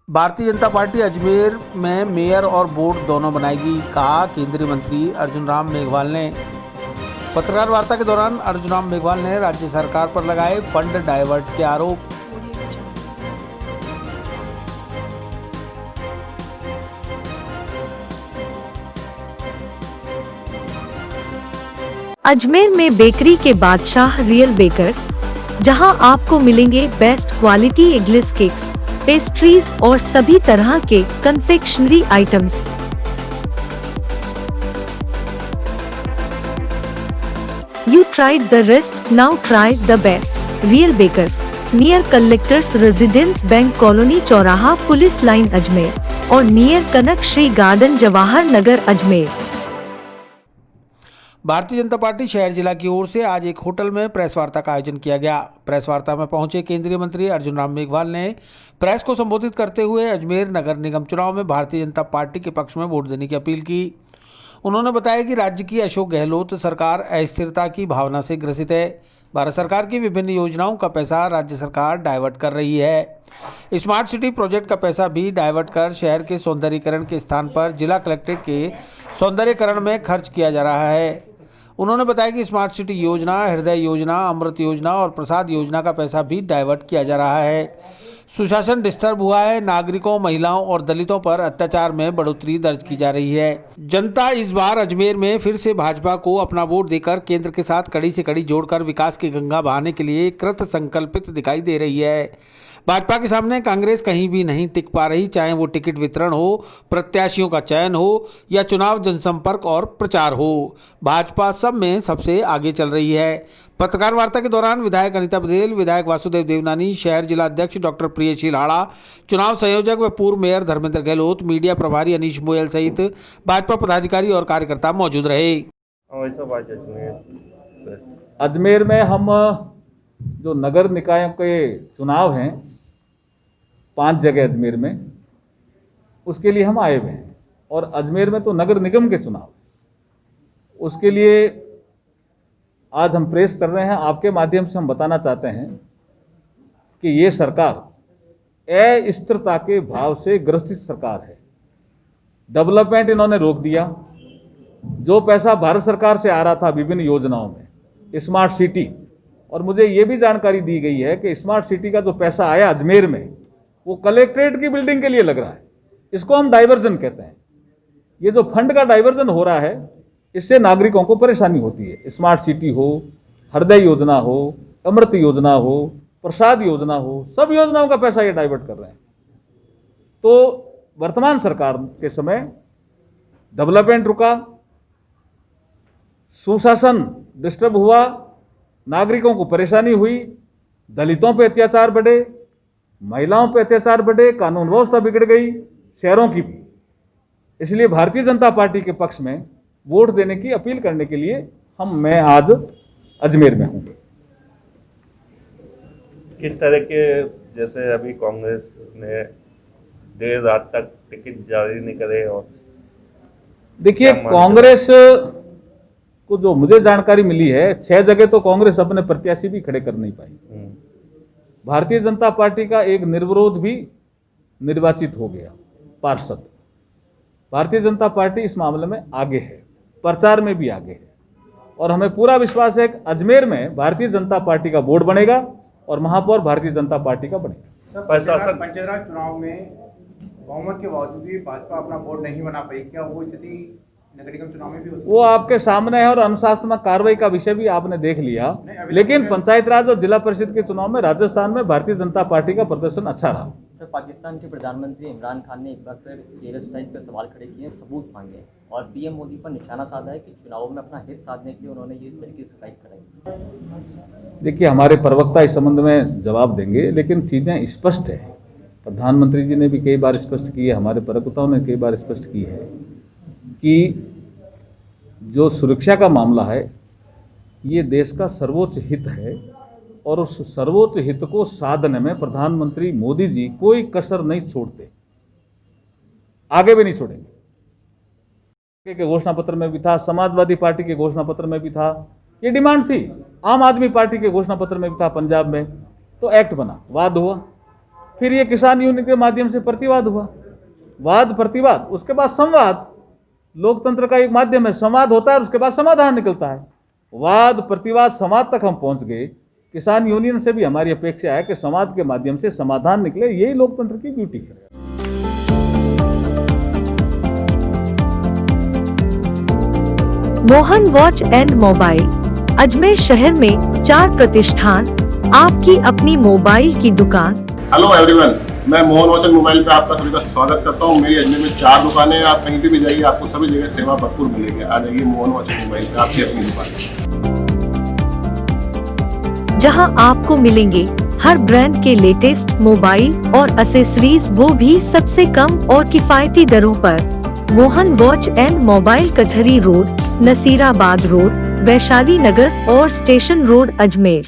Bharatiya Janata party Ajmer में mayor और board दोनों बनाएगी, कहा केंद्रीय मंत्री अर्जुन राम मेघवाल ने। पत्रकार वार्ता के दौरान अर्जुन राम मेघवाल ने राज्य सरकार पर लगाए फंड डाइवर्ट के आरोप। अजमेर में बेकरी के बादशाह रियल बेकर्स, जहां आपको मिलेंगे best quality eggless cakes, pastries और सभी तरह के confectionery items. You tried the rest, now try the best. Real Bakers, near Collectors Residence Bank Colony चौराहा पुलिस लाइन अजमेर और नियर कनक श्री गार्डन जवाहर नगर अजमेर। भारतीय जनता पार्टी शहर जिला की ओर से आज एक होटल में प्रेस वार्ता का आयोजन किया गया। प्रेस वार्ता में पहुंचे केंद्रीय मंत्री अर्जुन राम मेघवाल ने प्रेस को संबोधित करते हुए अजमेर नगर निगम चुनाव में भारतीय जनता पार्टी के पक्ष में वोट देने की अपील की। उन्होंने बताया कि राज्य की अशोक गहलोत सरकार अस्थिरता की भावना से ग्रसित है। भारत सरकार की विभिन्न योजनाओं का पैसा राज्य सरकार डाइवर्ट कर रही है। स्मार्ट सिटी प्रोजेक्ट का पैसा भी डाइवर्ट कर शहर के सौंदर्यीकरण के स्थान पर जिला कलेक्ट्रेट के सौंदर्यीकरण में खर्च किया जा रहा है। उन्होंने बताया कि स्मार्ट सिटी योजना, हृदय योजना, अमृत योजना और प्रसाद योजना का पैसा भी डाइवर्ट किया जा रहा है। सुशासन डिस्टर्ब हुआ है। नागरिकों, महिलाओं और दलितों पर अत्याचार में बढ़ोतरी दर्ज की जा रही है। जनता इस बार अजमेर में फिर से भाजपा को अपना वोट देकर केंद्र के साथ कड़ी से कड़ी जोड़कर विकास की गंगा बहाने के लिए कृत संकल्पित दिखाई दे रही है। भाजपा के सामने कांग्रेस कहीं भी नहीं टिक पा रही, चाहे वो टिकट वितरण हो, प्रत्याशियों का चयन हो या चुनाव जनसंपर्क और प्रचार हो। भाजपा सब में सबसे आगे चल रही है। पत्रकार वार्ता के दौरान विधायक अनीता बघेल, विधायक वासुदेव देवनानी, शहर जिला अध्यक्ष डॉक्टर प्रियशील हाड़ा, चुनाव संयोजक व पूर्व मेयर धर्मेंद्र गहलोत, मीडिया प्रभारी अनीश मोयल सहित भाजपा पदाधिकारी और कार्यकर्ता मौजूद रहे। अजमेर में हम जो नगर निकायों के चुनाव हैं 5 जगह अजमेर में, उसके लिए हम आए हुए हैं। और अजमेर में तो नगर निगम के चुनाव, उसके लिए आज हम प्रेस कर रहे हैं। आपके माध्यम से हम बताना चाहते हैं कि ये सरकार अस्थिरता के भाव से ग्रसित सरकार है। डेवलपमेंट इन्होंने रोक दिया। जो पैसा भारत सरकार से आ रहा था विभिन्न योजनाओं में, स्मार्ट सिटी, और मुझे ये भी जानकारी दी गई है कि स्मार्ट सिटी का जो पैसा आया अजमेर में, वो कलेक्ट्रेट की बिल्डिंग के लिए लग रहा है। इसको हम डाइवर्जन कहते हैं। ये जो फंड का डाइवर्जन हो रहा है, इससे नागरिकों को परेशानी होती है। स्मार्ट सिटी हो, हृदय योजना हो, अमृत योजना हो, प्रसाद योजना हो, सब योजनाओं का पैसा ये डाइवर्ट कर रहे हैं। तो वर्तमान सरकार के समय डेवलपमेंट रुका, सुशासन डिस्टर्ब हुआ, नागरिकों को परेशानी हुई, दलितों पे अत्याचार बढ़े, महिलाओं पे अत्याचार बढ़े, कानून व्यवस्था बिगड़ गई, शहरों की भी। इसलिए भारतीय जनता पार्टी के पक्ष में वोट देने की अपील करने के लिए मैं आज अजमेर में हूं। किस तरह के, जैसे अभी कांग्रेस ने देर रात तक टिकट जारी नहीं करे, और देखिए कांग्रेस को जो मुझे जानकारी मिली है, 6 जगह तो कांग्रेस अपने प्रत्याशी भी खड़े कर नहीं पाई। भारतीय जनता पार्टी का एक निर्विरोध भी निर्वाचित हो गया पार्षद। भारतीय जनता पार्टी इस मामले में आगे है, प्रचार में भी आगे है, और हमें पूरा विश्वास है कि अजमेर में भारतीय जनता पार्टी का बोर्ड बनेगा और महापौर भारतीय जनता पार्टी का बनेगा। पंचायत चुनाव में बहुमत के बावजूद भी भाजपा अपना बोर्ड नहीं बना पाई, क्या वो स्थिति नगर निगम चुनाव में भी हो सकती है? वो आपके सामने है, और अनुशासनात्मक कार्रवाई का विषय भी आपने देख लिया। लेकिन पंचायत राज और जिला परिषद के चुनाव में राजस्थान में भारतीय जनता पार्टी का प्रदर्शन अच्छा रहा। सर, पाकिस्तान के प्रधानमंत्री इमरान खान ने एक बार फिर एयर स्ट्राइक पर सवाल खड़े किए, सबूत मांगे, और पीएम मोदी पर निशाना साधा है कि चुनावों में अपना हित साधने के लिए उन्होंने ये इस तरीके से स्ट्राइक कराई। देखिए, हमारे प्रवक्ता इस संबंध में जवाब देंगे, लेकिन चीज़ें स्पष्ट है। प्रधानमंत्री जी ने भी कई बार स्पष्ट की है, हमारे प्रवक्ताओं ने कई बार स्पष्ट की है कि जो सुरक्षा का मामला है, ये देश का सर्वोच्च हित है, और उस सर्वोच्च हित को साधने में प्रधानमंत्री मोदी जी कोई कसर नहीं छोड़ते, आगे भी नहीं छोड़ेंगे। के घोषणा पत्र में भी था, समाजवादी पार्टी के घोषणा पत्र में भी था, ये डिमांड थी। आम आदमी पार्टी के घोषणा पत्र में भी था पंजाब में, तो एक्ट बना, वाद हुआ, फिर ये किसान यूनियन के माध्यम से प्रतिवाद हुआ, वाद प्रतिवाद, उसके बाद संवाद। लोकतंत्र का एक माध्यम है, संवाद होता है, उसके बाद समाधान निकलता है। वाद प्रतिवाद संवाद तक हम पहुंच गए। किसान यूनियन से भी हमारी अपेक्षा है कि संवाद के माध्यम से समाधान निकले, यही लोकतंत्र की ब्यूटी है। Mohan watch and mobile, Ajmer शहर में 4 प्रतिष्ठान, आपकी अपनी मोबाइल की दुकान। हेलो एवरीवन, मैं मोहन वॉच एंड मोबाइल पे आपका सभी का स्वागत करता हूँ। मेरी अजमेर में 4 दुकानें हैं। आप कहीं भी जाइए, आपको सभी जगह सेवा भरपूर मिलेगी। आ जाइए मोहन वॉच एंड मोबाइल पे, आपकी अपनी दुकान, जहां आपको मिलेंगे हर ब्रांड के लेटेस्ट मोबाइल और एक्सेसरीज, वो भी सबसे कम और किफायती दरों पर। मोहन वॉच एंड मोबाइल, कचहरी रोड, नसीराबाद रोड, वैशाली नगर और स्टेशन रोड, अजमेर।